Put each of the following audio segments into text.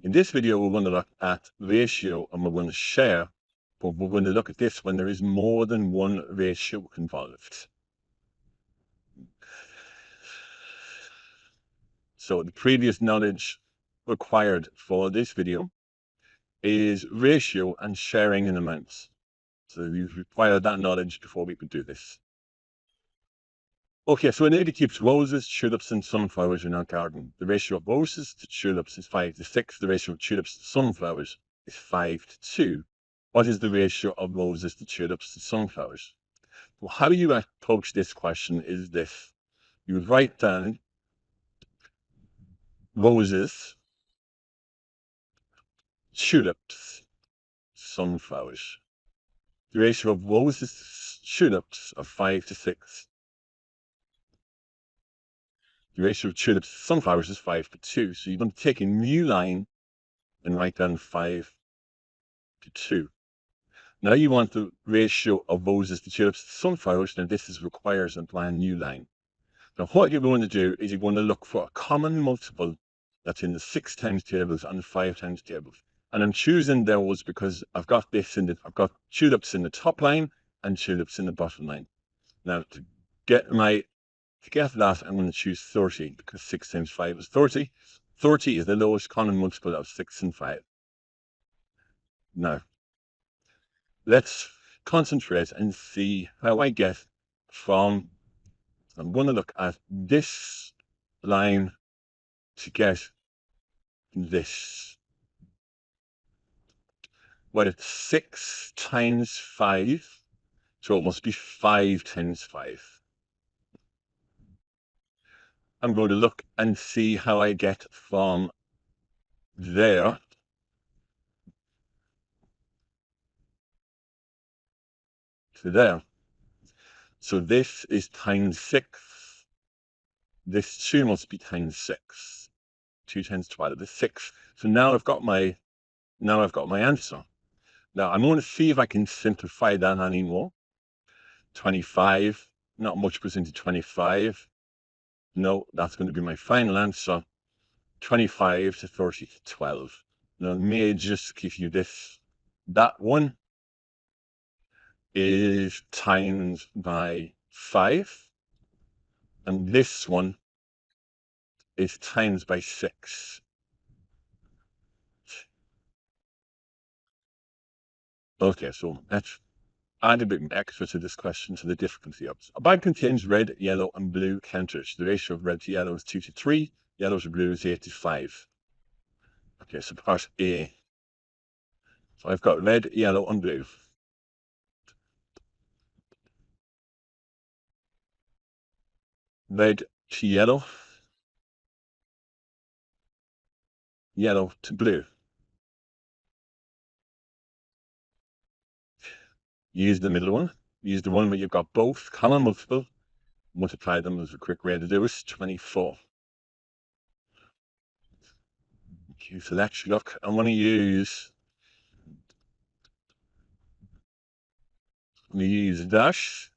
In this video, we're going to look at ratio and we're going to share, but we're going to look at this when there is more than one ratio involved. So the previous knowledge required for this video is ratio and sharing in amounts. So you require that knowledge before we could do this. Okay, so a lady keeps roses, tulips, and sunflowers in her garden. The ratio of roses to tulips is 5:6. The ratio of tulips to sunflowers is 5:2. What is the ratio of roses to tulips to sunflowers? Well, how you approach this question is this. You would write down roses, tulips, sunflowers. The ratio of roses to tulips are 5:6. The ratio of tulips to sunflowers is 5:2. So you're going to take a new line and write down 5:2. Now you want the ratio of roses to tulips to sunflowers, then this requires a brand new line. Now what you're going to do is you're going to look for a common multiple that's in the 6 times tables and the 5 times tables. And I'm choosing those because I've got tulips in the top line and tulips in the bottom line. Now to get that, I'm going to choose 30 because 6 times 5 is 30. 30 is the lowest common multiple of 6 and 5. Now, let's concentrate and see how I get from, I'm going to look at this line to get this. Well, it's 6 times 5, so it must be 5 times 5. I'm going to look and see how I get from there to there. So this is times 6. This 2 must be times 6. 2 times 12 is 6. So now I've got my answer. Now I'm going to see if I can simplify that anymore. 25, not much goes into 25. No, that's going to be my final answer. 25 to 30 to 12. Now, may I just give you this. That one is times by 5. And this one is times by 6. Okay, so let's add a bit extra to this question to the difficulty of it. A bag contains red, yellow, and blue counters. The ratio of red to yellow is 2 to 3. Yellow to blue is 8 to 5. Okay, so part A. So I've got red, yellow, and blue. Red to yellow, yellow to blue. Use the middle one. Use the one where you've got both common multiple. Multiply them as a quick way to do it. 24. Okay, so let's look. I'm going to use dash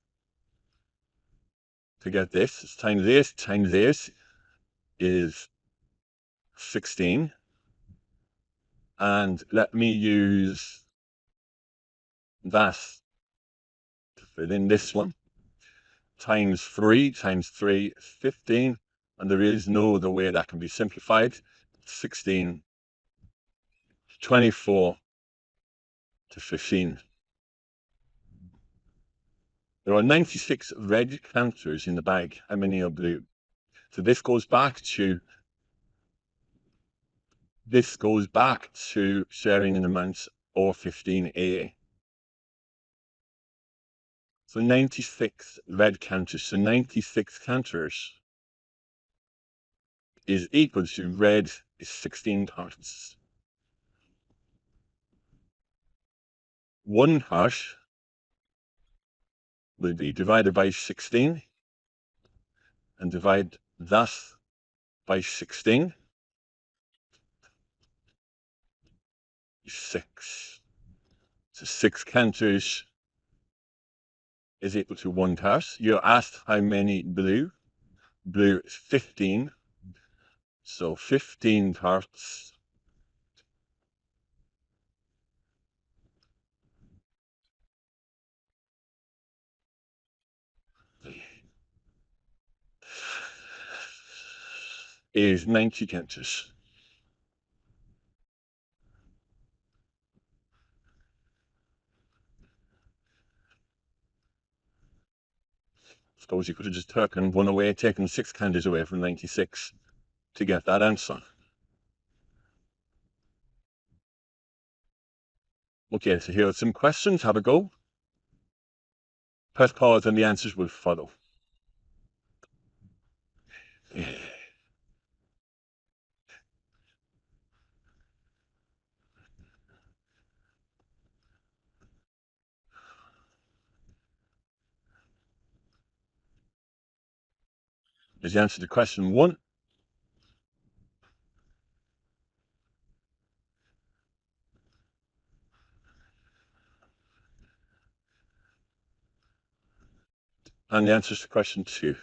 to get this. It's times this is 16. And let me use that to fill in this one. Times 3 is 15. And there is no other way that can be simplified. 16, 24 to 15. There are 96 red counters in the bag. How many are blue? So this goes back to sharing in amounts R15a. So 96 red counters. So 96 counters is equal to red is 16 parts. 1 part will be divided by 16 and divide that by 16. 6. So 6 counters is equal to 1 part. You're asked how many blue. Blue is 15. So 15 parts is 90 counters. Suppose you could have just taken one away, taken 6 candies away from 96 to get that answer. Okay, so here are some questions. Have a go. Press pause and the answers will follow. There's the answer to question 1. And the answers to question 2.